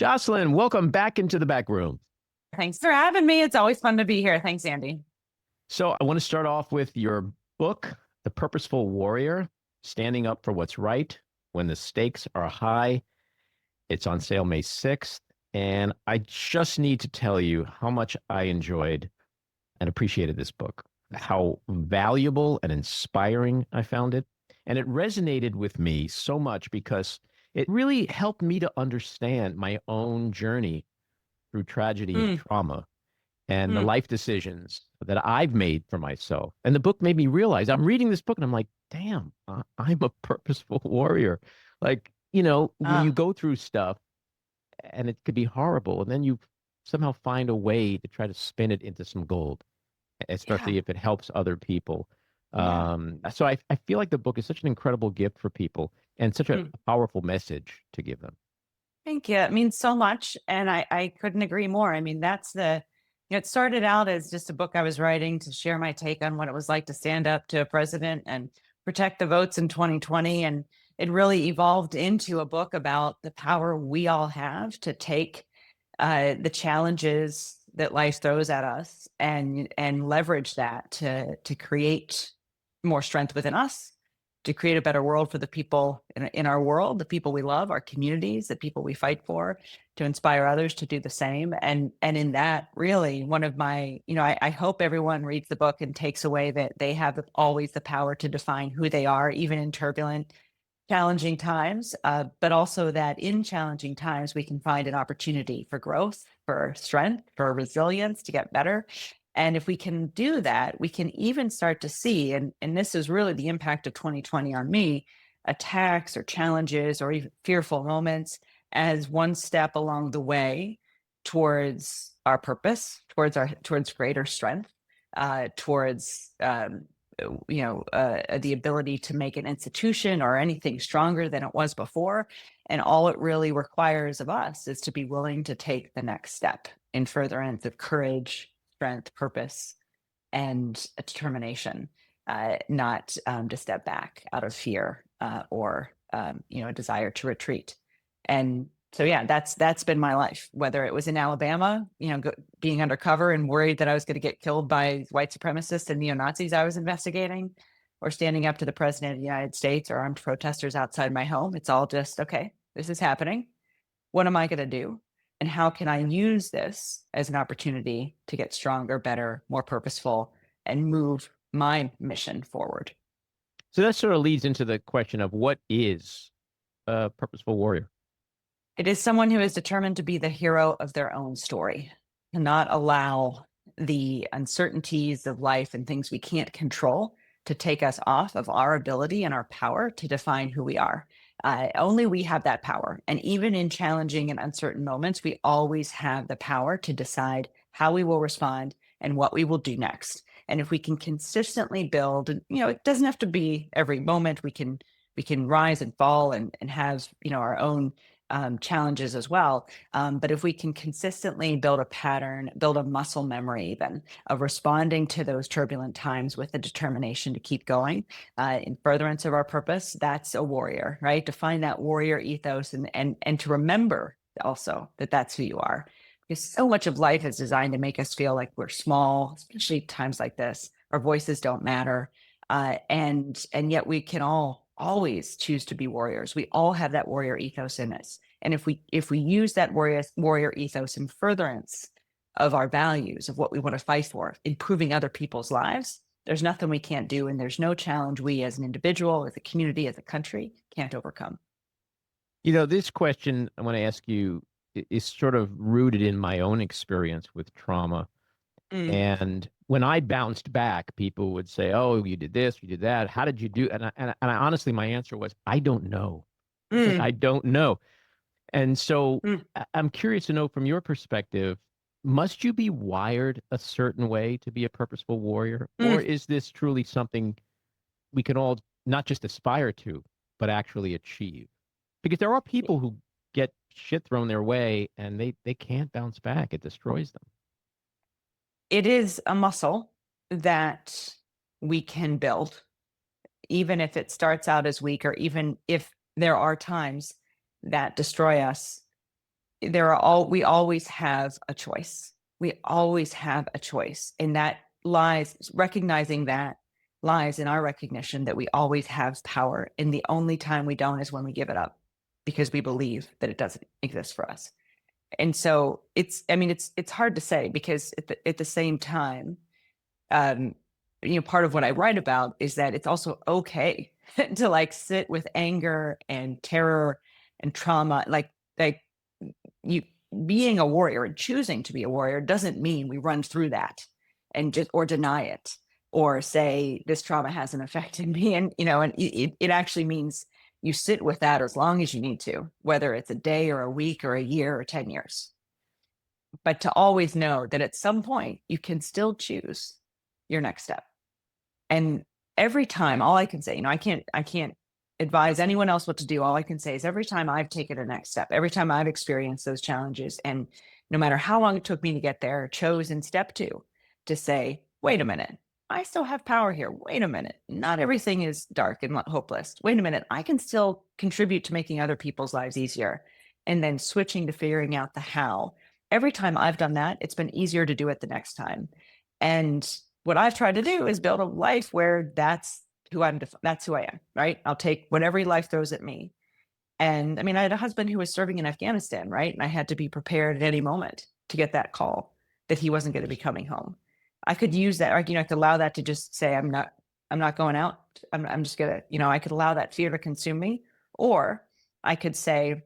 Jocelyn, welcome back into the back room. Thanks for having me. It's always fun to be here. Thanks, Andy. So I want to start off with your book, The Purposeful Warrior, Standing Up for What's Right When the Stakes Are High. It's on sale May 6th. And I just need to tell you how much I enjoyed and appreciated this book, how valuable and inspiring I found it. And it resonated with me so much because it really helped me to understand my own journey through tragedy and Mm, trauma and the mm. life decisions that I've made for myself. And the book made me realize I'm reading this book and I'm like, damn, I'm a purposeful warrior. Like, when you Ah, go through stuff and it could be horrible, and then you somehow find a way to try to spin it into some gold, yeah, especially if it helps other people. yeah. So I feel like the book is such an incredible gift for people and such a Mm. powerful message to give them. Thank you. It means so much. And I couldn't agree more. I mean, it started out as just a book I was writing to share my take on what it was like to stand up to a president and protect the votes in 2020. And it really evolved into a book about the power we all have to take the challenges that life throws at us and leverage that to create more strength within us, to create a better world for the people in our world, the people we love, our communities, the people we fight for, to inspire others to do the same. And in that, really, one of my, I hope everyone reads the book and takes away that they have always the power to define who they are, even in turbulent, challenging times, but also that in challenging times, we can find an opportunity for growth, for strength, for resilience to get better. And if we can do that, we can even start to see, and this is really the impact of 2020 on me, attacks or challenges or even fearful moments as one step along the way towards our purpose, towards greater strength, towards the ability to make an institution or anything stronger than it was before. And all it really requires of us is to be willing to take the next step in furtherance of courage, strength, purpose, and a determination, not to step back out of fear or a desire to retreat. And so, yeah, that's been my life. Whether it was in Alabama, being undercover and worried that I was going to get killed by white supremacists and neo Nazis I was investigating, or standing up to the president of the United States or armed protesters outside my home. It's all just okay. This is happening. What am I going to do? And how can I use this as an opportunity to get stronger, better, more purposeful, and move my mission forward? So that sort of leads into the question of what is a purposeful warrior? It is someone who is determined to be the hero of their own story, and not allow the uncertainties of life and things we can't control to take us off of our ability and our power to define who we are. Only we have that power. And even in challenging and uncertain moments, we always have the power to decide how we will respond and what we will do next. And if we can consistently build, and it doesn't have to be every moment. We can rise and fall and have our own challenges as well. But if we can consistently build a pattern, build a muscle memory, even of responding to those turbulent times with the determination to keep going in furtherance of our purpose, that's a warrior, right? To find that warrior ethos and to remember also that that's who you are. Because so much of life is designed to make us feel like we're small, especially times like this. Our voices don't matter, and yet we can all always choose to be warriors. We all have that warrior ethos in us. And if we use that warrior ethos in furtherance of our values, of what we want to fight for, improving other people's lives, there's nothing we can't do. And there's no challenge we as an individual, as a community, as a country can't overcome. This question I want to ask you is sort of rooted in my own experience with trauma. Mm, And when I bounced back, people would say, "Oh, you did this, you did that. How did you do?" And I honestly, my answer was, "I don't know. I mm, don't know." And so mm. I'm curious to know from your perspective, must you be wired a certain way to be a purposeful warrior? Or Mm. is this truly something we can all not just aspire to, but actually achieve? Because there are people who get shit thrown their way and they can't bounce back. It destroys them. It is a muscle that we can build, even if it starts out as weak, or even if there are times that destroy us. we always have a choice. We always have a choice. And that recognizing that lies in our recognition that we always have power. And the only time we don't is when we give it up because we believe that it doesn't exist for us. And so it's hard to say because at the same time, part of what I write about is that it's also okay to like sit with anger and terror and trauma. Like you being a warrior and choosing to be a warrior doesn't mean we run through that and just or deny it or say this trauma hasn't affected me. And it actually means you sit with that as long as you need to, whether it's a day or a week or a year or 10 years. But to always know that at some point you can still choose your next step. And every time, all I can say, I can't advise anyone else what to do. All I can say is every time I've taken a next step, every time I've experienced those challenges, and no matter how long it took me to get there, chose in step 2 to say, wait a minute, I still have power here. Wait a minute, not everything is dark and hopeless. Wait a minute, I can still contribute to making other people's lives easier. And then switching to figuring out the how. Every time I've done that, it's been easier to do it the next time. And what I've tried to do is build a life where that's who I am, right? I'll take whatever life throws at me. And I had a husband who was serving in Afghanistan, right? And I had to be prepared at any moment to get that call that he wasn't going to be coming home. I could use that, I could allow that to just say, I'm not going out. I'm just gonna, I could allow that fear to consume me. Or I could say,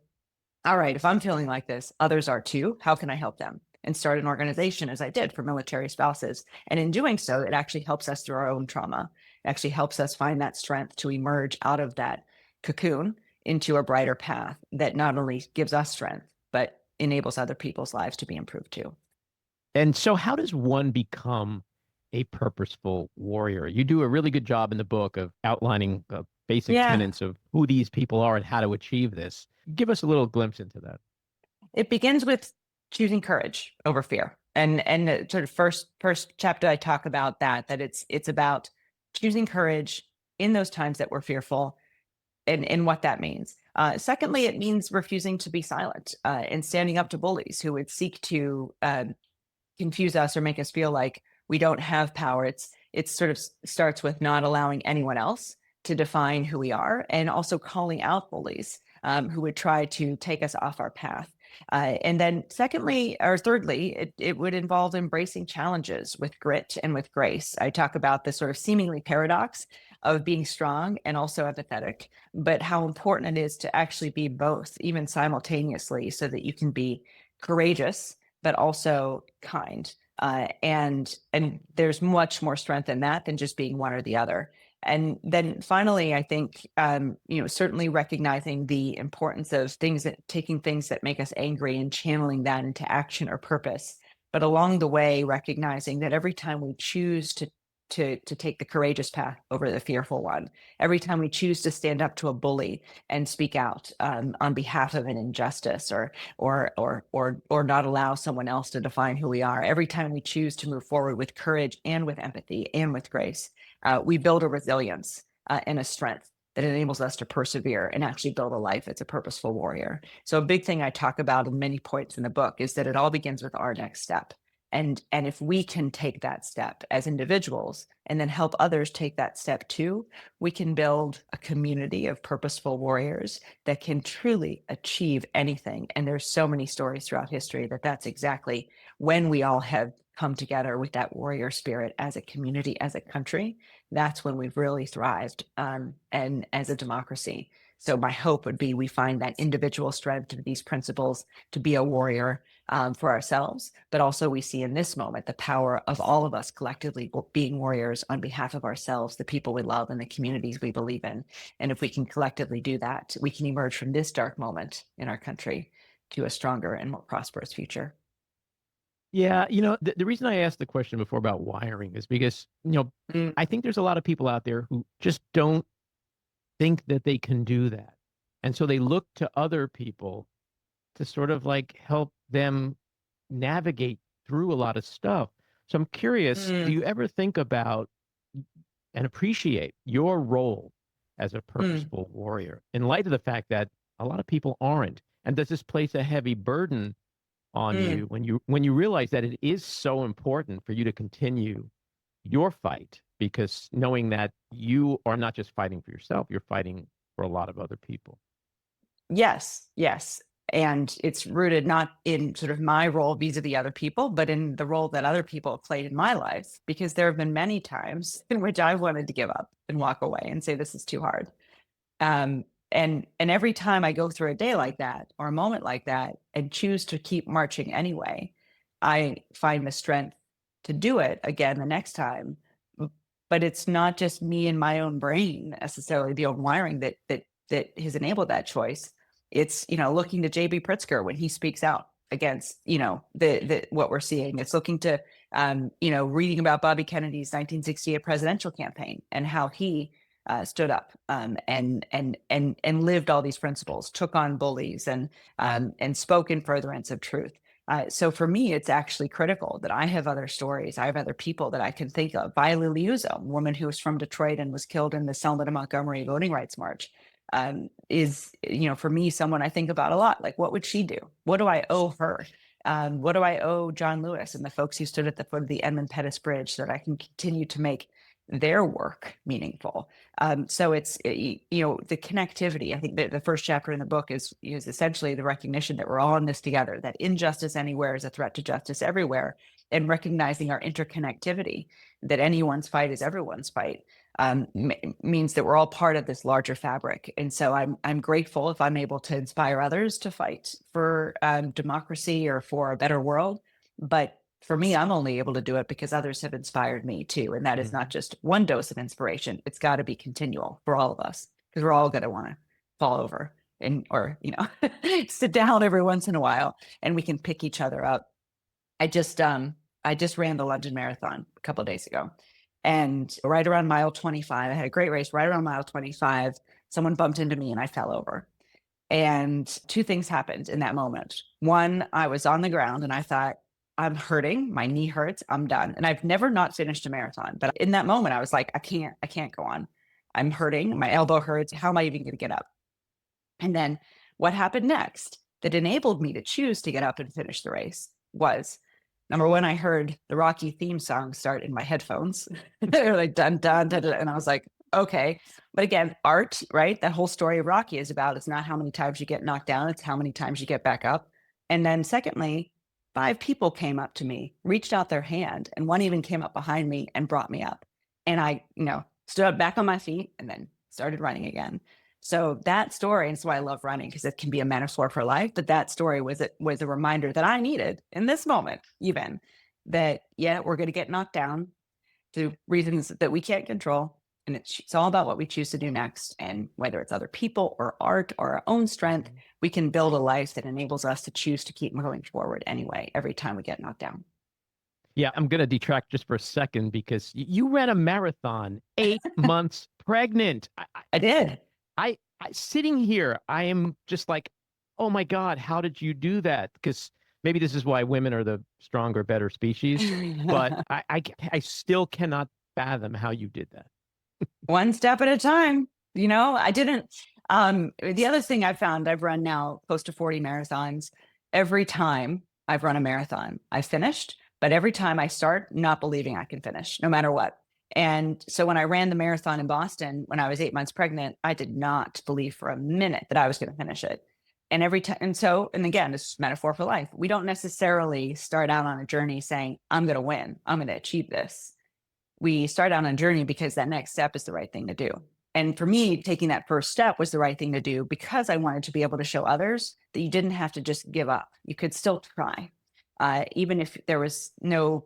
all right, if I'm feeling like this, others are too. How can I help them? And start an organization as I did for military spouses. And in doing so, it actually helps us through our own trauma. It actually helps us find that strength to emerge out of that cocoon into a brighter path that not only gives us strength, but enables other people's lives to be improved too. And so how does one become a purposeful warrior? You do a really good job in the book of outlining basic Yeah. tenets of who these people are and how to achieve this. Give us a little glimpse into that. It begins with choosing courage over fear. And the sort of first chapter I talk about that it's about choosing courage in those times that we're fearful and what that means. Secondly, it means refusing to be silent and standing up to bullies who would seek to confuse us or make us feel like we don't have power. It sort of starts with not allowing anyone else to define who we are, and also calling out bullies who would try to take us off our path. And then thirdly, it would involve embracing challenges with grit and with grace. I talk about the sort of seemingly paradox of being strong and also empathetic, but how important it is to actually be both, even simultaneously, so that you can be courageous, but also kind. And there's much more strength in that than just being one or the other. And then finally, I think, certainly recognizing the importance of taking things that make us angry and channeling that into action or purpose. But along the way, recognizing that every time we choose to take the courageous path over the fearful one, every time we choose to stand up to a bully and speak out on behalf of an injustice, or not allow someone else to define who we are, every time we choose to move forward with courage and with empathy and with grace, we build a resilience and a strength that enables us to persevere and actually build a life as a purposeful warrior. So a big thing I talk about in many points in the book is that it all begins with our next step. And if we can take that step as individuals and then help others take that step too, we can build a community of purposeful warriors that can truly achieve anything. And there's so many stories throughout history that that's exactly when we all have come together with that warrior spirit as a community, as a country. That's when we've really thrived, and as a democracy. So my hope would be we find that individual strength of these principles to be a warrior for ourselves, but also we see in this moment the power of all of us collectively being warriors on behalf of ourselves, the people we love, and the communities we believe in. And if we can collectively do that, we can emerge from this dark moment in our country to a stronger and more prosperous future. Yeah, the reason I asked the question before about wiring is because, I think there's a lot of people out there who just don't think that they can do that. And so they look to other people to sort of like help them navigate through a lot of stuff. So I'm curious, do you ever think about and appreciate your role as a purposeful warrior in light of the fact that a lot of people aren't? And does this place a heavy burden on Mm. you when you realize that it is so important for you to continue your fight, because knowing that you are not just fighting for yourself, you're fighting for a lot of other people. Yes, yes. And it's rooted not in sort of my role vis-a-vis other people, but in the role that other people have played in my life. Because there have been many times in which I've wanted to give up and walk away and say, this is too hard. And every time I go through a day like that or a moment like that and choose to keep marching anyway, I find the strength to do it again the next time. But it's not just me and my own brain necessarily, the own wiring that has enabled that choice. It's, looking to JB Pritzker when he speaks out against, the what we're seeing. It's looking to reading about Bobby Kennedy's 1968 presidential campaign and how he stood up and lived all these principles, took on bullies, and spoke in furtherance of truth. So for me, it's actually critical that I have other stories. I have other people that I can think of. Viola Liuzzo, a woman who was from Detroit and was killed in the Selma to Montgomery voting rights march, is, for me, someone I think about a lot. Like, what would she do? What do I owe her? What do I owe John Lewis and the folks who stood at the foot of the Edmund Pettus Bridge so that I can continue to make their work meaningful? So it's, the connectivity. I think that the first chapter in the book is essentially the recognition that we're all in this together, that injustice anywhere is a threat to justice everywhere, and recognizing our interconnectivity, that anyone's fight is everyone's fight, means that we're all part of this larger fabric. And so I'm grateful if I'm able to inspire others to fight for democracy or for a better world. But for me, I'm only able to do it because others have inspired me too. And that is not just one dose of inspiration. It's got to be continual for all of us, because we're all going to want to fall over or sit down every once in a while, and we can pick each other up. I just ran the London Marathon a couple of days ago, and right around mile 25, I had a great race. Right around mile 25, someone bumped into me and I fell over. And two things happened in that moment. One, I was on the ground and I thought, I'm hurting. My knee hurts. I'm done. And I've never not finished a marathon. But in that moment, I was like, I can't go on. I'm hurting. My elbow hurts. How am I even going to get up? And then what happened next that enabled me to choose to get up and finish the race was, number one, I heard the Rocky theme song start in my headphones. They were like, dun, dun, dun, dun. And I was like, okay. But again, art, right? That whole story of Rocky is about, it's not how many times you get knocked down, it's how many times you get back up. And then secondly, 5 people came up to me, reached out their hand, and one even came up behind me and brought me up. And I, stood up back on my feet and then started running again. So that story, and that's why I love running, because it can be a metaphor for life. But that story was a reminder that I needed in this moment, even that, yeah, we're going to get knocked down to reasons that we can't control. And it's all about what we choose to do next. And whether it's other people or art or our own strength, we can build a life that enables us to choose to keep moving forward anyway, every time we get knocked down. Yeah, I'm going to detract just for a second, because you ran a marathon 8 months pregnant. I did. I sitting here, I am just like, oh my God, how did you do that? Because maybe this is why women are the stronger, better species, but I still cannot fathom how you did that. One step at a time. I didn't. The other thing I found, I've run now close to 40 marathons. Every time I've run a marathon, I finished, but every time I start not believing I can finish, no matter what. And so when I ran the marathon in Boston, when I was 8 months pregnant, I did not believe for a minute that I was going to finish it. And every time, and again, this is metaphor for life. We don't necessarily start out on a journey saying, I'm going to win, I'm going to achieve this. We start out on a journey because that next step is the right thing to do. And for me, taking that first step was the right thing to do, because I wanted to be able to show others that you didn't have to just give up. You could still try. Even if there was no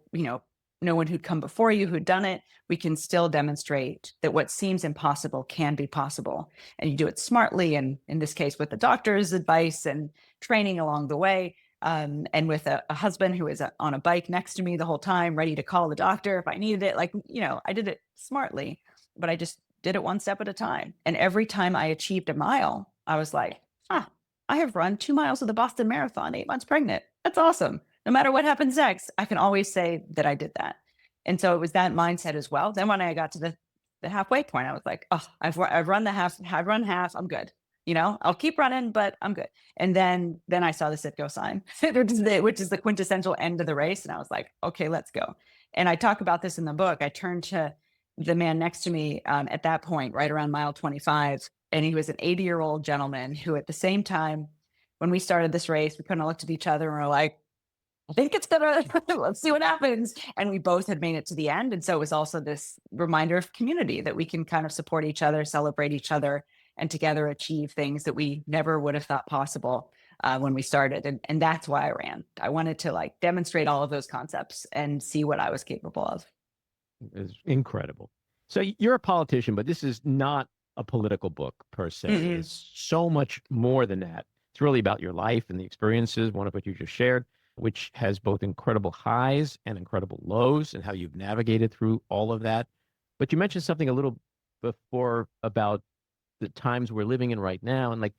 one who'd come before you who'd done it, we can still demonstrate that what seems impossible can be possible. And you do it smartly. And in this case, with the doctor's advice and training along the way, and with a husband who was on a bike next to me the whole time, ready to call the doctor if I needed it. I did it smartly, but I just did it one step at a time. And every time I achieved a mile, I was like, I have run 2 miles of the Boston Marathon 8 months pregnant. That's awesome. No matter what happens next, I can always say that I did that. And so it was that mindset as well. Then when I got to the halfway point, I was like, I've run the half, I've run half, I'm good. I'll keep running, but I'm good. And then I saw the Citgo sign, which is the quintessential end of the race. And I was like, okay, let's go. And I talk about this in the book. I turned to the man next to me at that point, right around mile 25. And he was an 80-year-old gentleman who at the same time, when we started this race, we kind of looked at each other and we're like, I think it's gonna, let's see what happens. And we both had made it to the end. And so it was also this reminder of community that we can kind of support each other, celebrate each other, and together achieve things that we never would have thought possible when we started. And that's why I ran. I wanted to like demonstrate all of those concepts and see what I was capable of. It's incredible. So you're a politician, but this is not a political book per se. Mm-mm. It's so much more than that. It's really about your life and the experiences, one of which you just shared, which has both incredible highs and incredible lows, and how you've navigated through all of that. But you mentioned something a little before about the times we're living in right now. And like,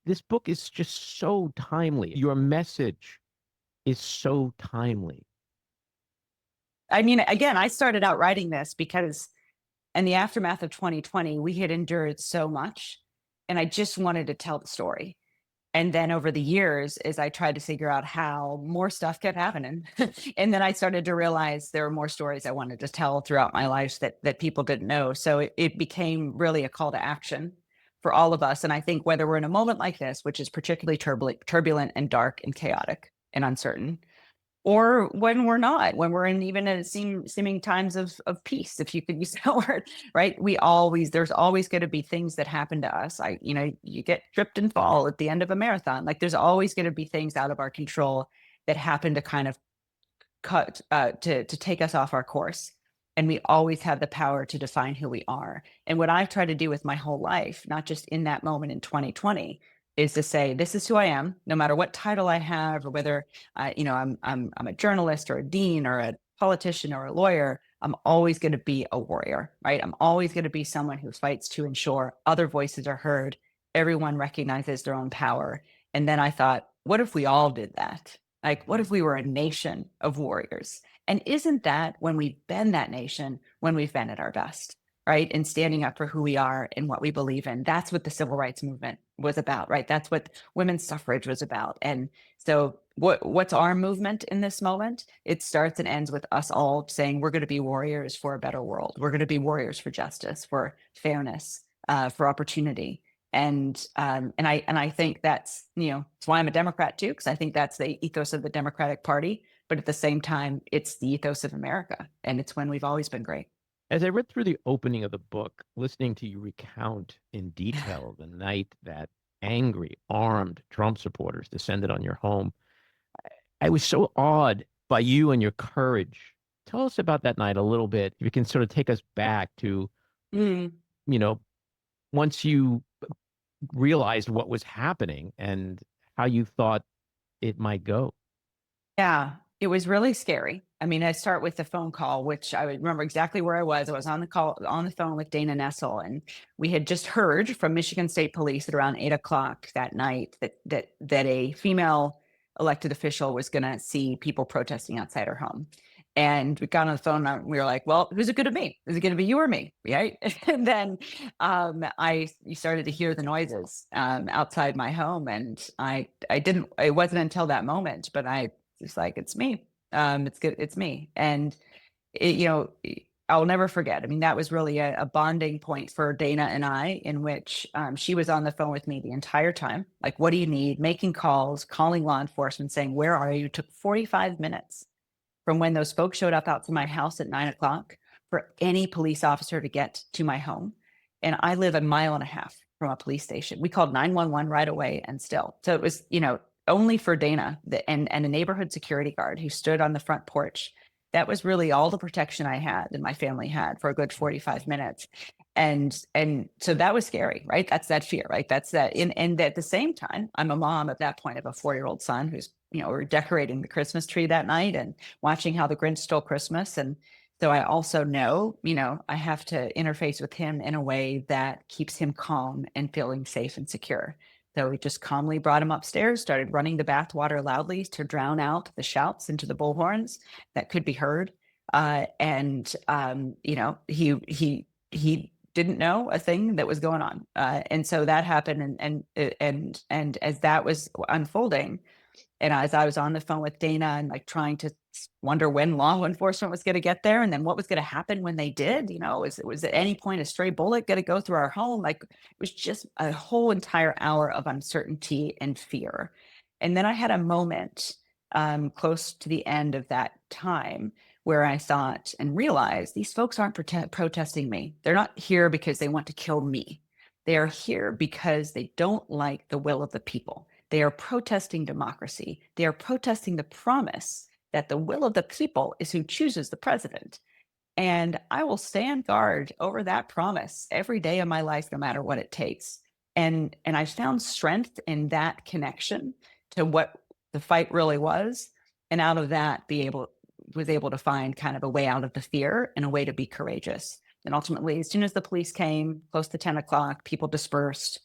this book is just so timely. Your message is so timely. I mean, again, I started out writing this because in the aftermath of 2020, we had endured so much, and I just wanted to tell the story. And then over the years, as I tried to figure out how, more stuff kept happening. And then I started to realize there were more stories I wanted to tell throughout my life that people didn't know. So it became really a call to action for all of us. And I think whether we're in a moment like this, which is particularly turbulent and dark and chaotic and uncertain, or when we're not, when we're in even in seeming times of peace, if you could use that word, right? There's always going to be things that happen to us. You get tripped and fall at the end of a marathon. Like there's always going to be things out of our control that happen to kind of to take us off our course. And we always have the power to define who we are. And what I've tried to do with my whole life, not just in that moment in 2020, is to say, this is who I am, no matter what title I have, or whether, I'm a journalist or a dean or a politician or a lawyer. I'm always going to be a warrior, right? I'm always going to be someone who fights to ensure other voices are heard. Everyone recognizes their own power. And then I thought, what if we all did that? Like, what if we were a nation of warriors? And isn't that when we've been that nation, when we've been at our best, right? And standing up for who we are and what we believe in. That's what the civil rights movement was about, right? That's what women's suffrage was about. And so what's our movement in this moment? It starts and ends with us all saying we're going to be warriors for a better world. We're going to be warriors for justice, for fairness, for opportunity. And I think that's why I'm a Democrat too, because I think that's the ethos of the Democratic Party. But at the same time, it's the ethos of America, and it's when we've always been great. As I read through the opening of the book, listening to you recount in detail the night that angry, armed Trump supporters descended on your home, I was so awed by you and your courage. Tell us about that night a little bit. If you can sort of take us back to, Mm. Once you realized what was happening and how you thought it might go. Yeah, it was really scary. I mean, I start with the phone call, which I would remember exactly where I was. I was on the phone with Dana Nessel, and we had just heard from Michigan State Police at around 8 o'clock that night that a female elected official was going to see people protesting outside her home. And we got on the phone and we were like, well, who's it going to be? Is it going to be you or me? Right. And then you started to hear the noises outside my home. And it wasn't until that moment, but I was like, it's me. It's good. It's me. And I'll never forget. I mean, that was really a bonding point for Dana and I, in which she was on the phone with me the entire time. Like, what do you need? Making calls, calling law enforcement, saying, where are you? It took 45 minutes from when those folks showed up out to my house at 9 o'clock for any police officer to get to my home. And I live 1.5 miles from a police station. We called 911 right away, and still. So it was, only for Dana and a neighborhood security guard who stood on the front porch. That was really all the protection I had and my family had for a good 45 minutes. And so that was scary, right? That's that fear, right? That's that. And at the same time, I'm a mom at that point of a 4-year-old son who's, we're decorating the Christmas tree that night and watching how the Grinch stole Christmas. And so I also know, I have to interface with him in a way that keeps him calm and feeling safe and secure. So we just calmly brought him upstairs, started running the bathwater loudly to drown out the shouts into the bullhorns that could be heard. He didn't know a thing that was going on. And so that happened. And as that was unfolding, and as I was on the phone with Dana and like trying to wonder when law enforcement was going to get there and then what was going to happen when they did, was at any point a stray bullet going to go through our home? Like, it was just a whole entire hour of uncertainty and fear. And then I had a moment close to the end of that time where I thought and realized these folks aren't protesting me. They're not here because they want to kill me. They are here because they don't like the will of the people. They are protesting democracy. They are protesting the promise that the will of the people is who chooses the president. And I will stand guard over that promise every day of my life, no matter what it takes. And I found strength in that connection to what the fight really was. And out of that, was able to find kind of a way out of the fear and a way to be courageous. And ultimately, as soon as the police came, close to 10 o'clock, people dispersed.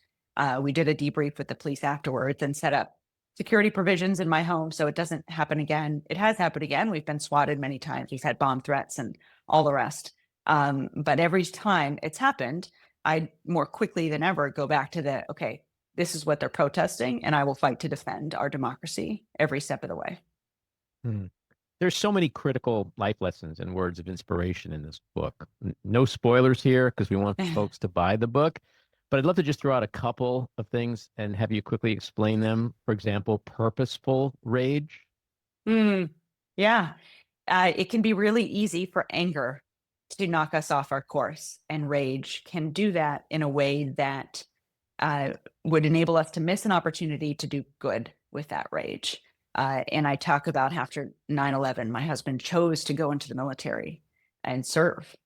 We did a debrief with the police afterwards and set up security provisions in my home so it doesn't happen again. It has happened again. We've been swatted many times. We've had bomb threats and all the rest. But every time it's happened, I more quickly than ever go back to okay, this is what they're protesting, and I will fight to defend our democracy every step of the way. Hmm. There's so many critical life lessons and words of inspiration in this book. No spoilers here because we want folks to buy the book. But I'd love to just throw out a couple of things and have you quickly explain them. For example, purposeful rage. Yeah. It can be really easy for anger to knock us off our course, and rage can do that in a way that would enable us to miss an opportunity to do good with that rage. And I talk about after 9/11, my husband chose to go into the military and serve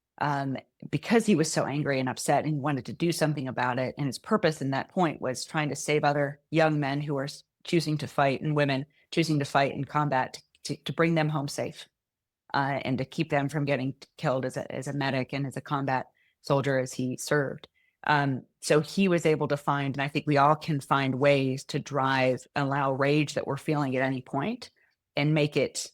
because he was so angry and upset and wanted to do something about it. And his purpose in that point was trying to save other young men who were choosing to fight and women choosing to fight in combat to bring them home safe and to keep them from getting killed as a medic and as a combat soldier as he served. So he was able to find, and I think we all can find ways to allow rage that we're feeling at any point and make it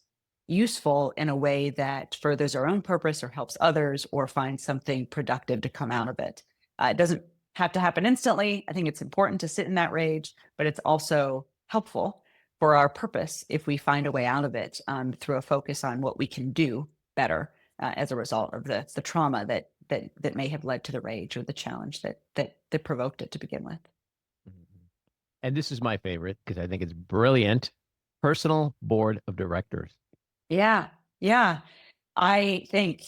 useful in a way that furthers our own purpose or helps others or finds something productive to come out of it. It doesn't have to happen instantly. I think it's important to sit in that rage, but it's also helpful for our purpose if we find a way out of it through a focus on what we can do better as a result of the trauma that may have led to the rage or the challenge that provoked it to begin with. And this is my favorite because I think it's brilliant. Personal board of directors. Yeah. Yeah. I think,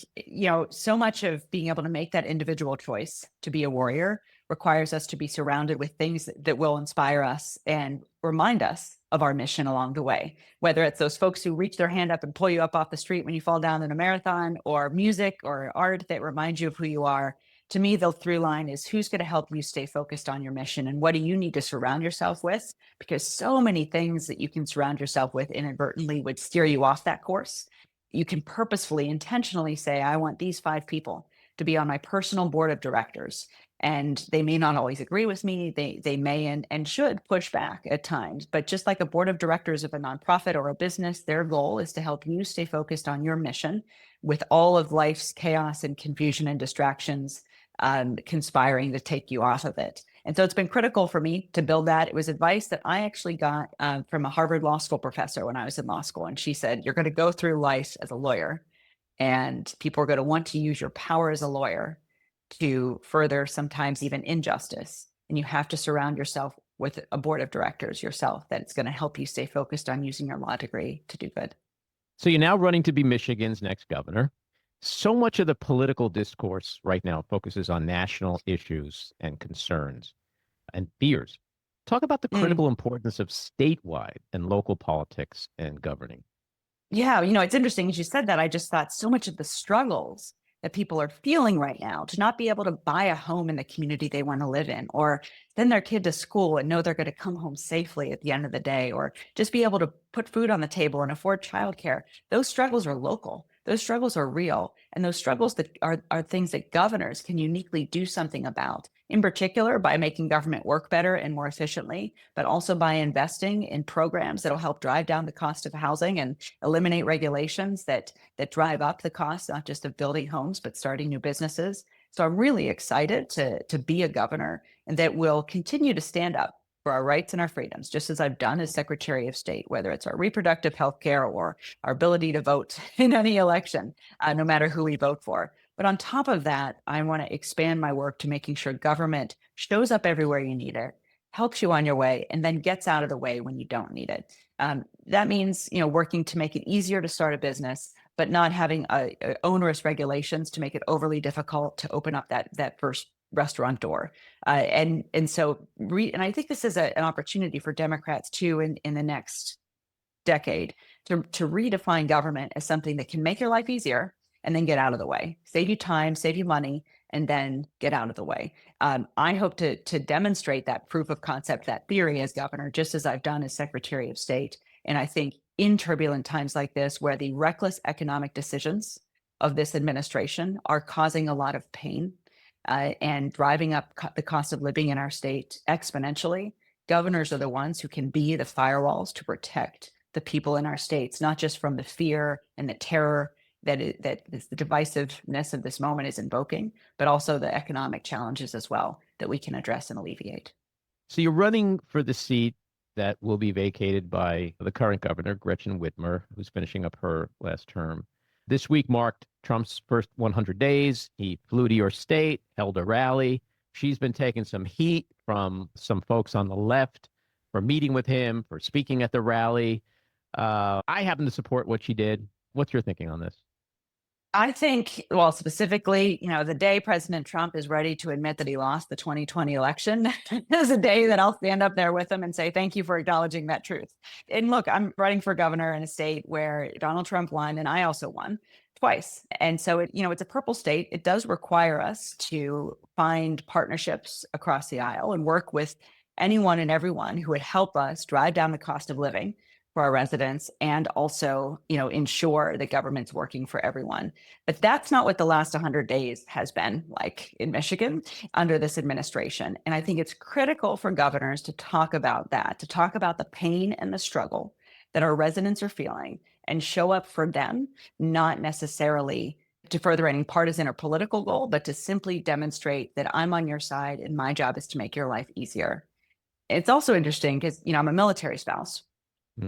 so much of being able to make that individual choice to be a warrior requires us to be surrounded with things that will inspire us and remind us of our mission along the way, whether it's those folks who reach their hand up and pull you up off the street when you fall down in a marathon, or music or art that reminds you of who you are. To me, the through line is who's going to help you stay focused on your mission and what do you need to surround yourself with? Because so many things that you can surround yourself with inadvertently would steer you off that course. You can purposefully, intentionally say, I want these 5 people to be on my personal board of directors. And they may not always agree with me. They may and should push back at times. But just like a board of directors of a nonprofit or a business, their goal is to help you stay focused on your mission with all of life's chaos and confusion and distractions conspiring to take you off of it. And so it's been critical for me to build that. It was advice that I actually got from a Harvard Law School professor when I was in law school. And she said, you're going to go through life as a lawyer, and people are going to want to use your power as a lawyer to further sometimes even injustice. And you have to surround yourself with a board of directors yourself that's going to help you stay focused on using your law degree to do good. So you're now running to be Michigan's next governor. So much of the political discourse right now focuses on national issues and concerns and fears. Talk about the critical importance of statewide and local politics and governing. Yeah, it's interesting. As you said that, I just thought so much of the struggles that people are feeling right now to not be able to buy a home in the community they want to live in, or send their kid to school and know they're going to come home safely at the end of the day, or just be able to put food on the table and afford childcare. Those struggles are local. Those struggles are real. And those struggles that are things that governors can uniquely do something about, in particular by making government work better and more efficiently, but also by investing in programs that'll help drive down the cost of housing and eliminate regulations that drive up the cost, not just of building homes, but starting new businesses. So I'm really excited to be a governor and that will continue to stand up for our rights and our freedoms, just as I've done as Secretary of State, whether it's our reproductive health care or our ability to vote in any election, no matter who we vote for. But on top of that, I want to expand my work to making sure government shows up everywhere you need it, helps you on your way, and then gets out of the way when you don't need it. That means, working to make it easier to start a business, but not having onerous regulations to make it overly difficult to open up that first restaurant door. And I think this is an opportunity for Democrats too in the next decade to redefine government as something that can make your life easier and then get out of the way, save you time, save you money, and then get out of the way. I hope to demonstrate that proof of concept, that theory as governor, just as I've done as Secretary of State. And I think in turbulent times like this, where the reckless economic decisions of this administration are causing a lot of pain and driving up the cost of living in our state exponentially, governors are the ones who can be the firewalls to protect the people in our states, not just from the fear and the terror that the divisiveness of this moment is invoking, but also the economic challenges as well that we can address and alleviate. So you're running for the seat that will be vacated by the current governor, Gretchen Whitmer, who's finishing up her last term. This week marked Trump's first 100 days. He flew to your state, held a rally. She's been taking some heat from some folks on the left for meeting with him, for speaking at the rally. I happen to support what she did. What's your thinking on this? I think, well, specifically, the day President Trump is ready to admit that he lost the 2020 election is a day that I'll stand up there with him and say, thank you for acknowledging that truth. And look, I'm running for governor in a state where Donald Trump won and I also won twice. And so it's a purple state. It does require us to find partnerships across the aisle and work with anyone and everyone who would help us drive down the cost of living for our residents and also, ensure that government's working for everyone. But that's not what the last 100 days has been like in Michigan under this administration. And I think it's critical for governors to talk about that, to talk about the pain and the struggle that our residents are feeling and show up for them, not necessarily to further any partisan or political goal, but to simply demonstrate that I'm on your side and my job is to make your life easier. It's also interesting because, I'm a military spouse.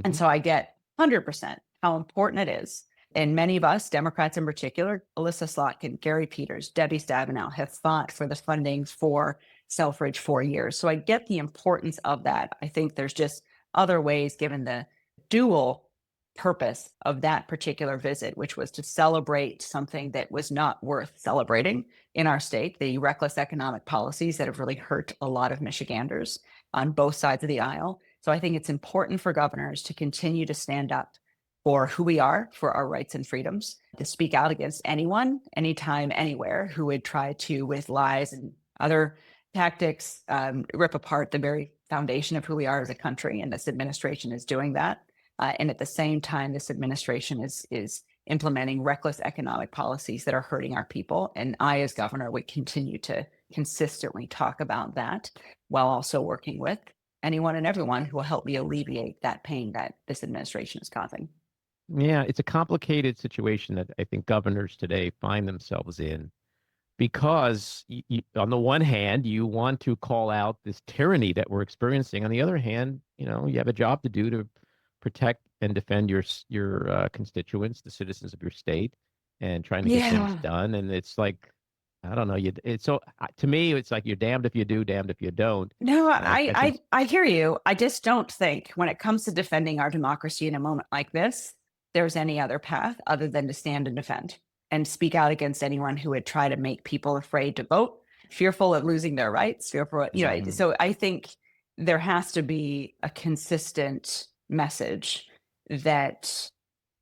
And so I get 100% how important it is. And many of us, Democrats in particular, Alyssa Slotkin, Gary Peters, Debbie Stabenow, have fought for the funding for Selfridge for years. So I get the importance of that. I think there's just other ways, given the dual purpose of that particular visit, which was to celebrate something that was not worth celebrating in our state, the reckless economic policies that have really hurt a lot of Michiganders on both sides of the aisle. So I think it's important for governors to continue to stand up for who we are, for our rights and freedoms, to speak out against anyone, anytime, anywhere who would try to, with lies and other tactics, rip apart the very foundation of who we are as a country. And this administration is doing that. And at the same time, this administration is implementing reckless economic policies that are hurting our people. And I, as governor, would continue to consistently talk about that while also working with anyone and everyone who will help me alleviate that pain that this administration is causing. Yeah, it's a complicated situation that I think governors today find themselves in because on the one hand, you want to call out this tyranny that we're experiencing. On the other hand, you have a job to do to protect and defend your constituents, the citizens of your state, and trying to get things done. And it's like, I don't know. To me, it's like you're damned if you do, damned if you don't. No, I hear you. I just don't think when it comes to defending our democracy in a moment like this, there's any other path other than to stand and defend and speak out against anyone who would try to make people afraid to vote, fearful of losing their rights, fearful, So I think there has to be a consistent message that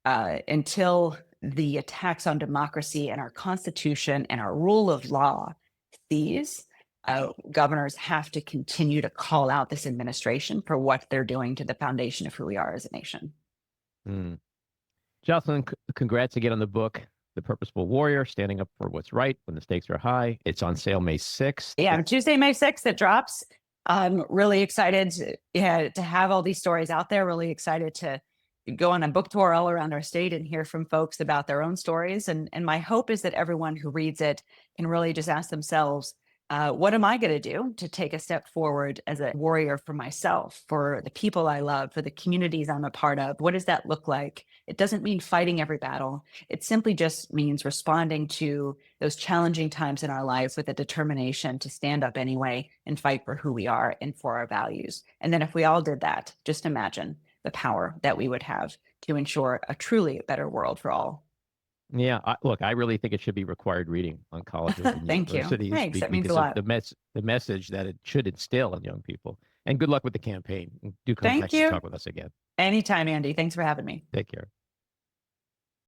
until the attacks on democracy and our Constitution and our rule of law cease, governors have to continue to call out this administration for what they're doing to the foundation of who we are as a nation. Jocelyn, congrats again on the book, The Purposeful Warrior, Standing Up for What's Right When the Stakes Are High. It's on sale May 6th. Yeah, Tuesday, May 6th, it drops. I'm really excited to have all these stories out there, really excited to go on a book tour all around our state and hear from folks about their own stories. And my hope is that everyone who reads it can really just ask themselves, what am I going to do to take a step forward as a warrior for myself, for the people I love, for the communities I'm a part of? What does that look like? It doesn't mean fighting every battle. It simply just means responding to those challenging times in our lives with a determination to stand up anyway and fight for who we are and for our values. And then if we all did that, just imagine the power that we would have to ensure a truly better world for all. Yeah, look, I really think it should be required reading on colleges and Thank you. universities Thanks. That means a because of lot. the message that it should instill in young people. And good luck with the campaign. Do come Thank back to you. talk with us again. Anytime, Andy. Thanks for having me. Take care.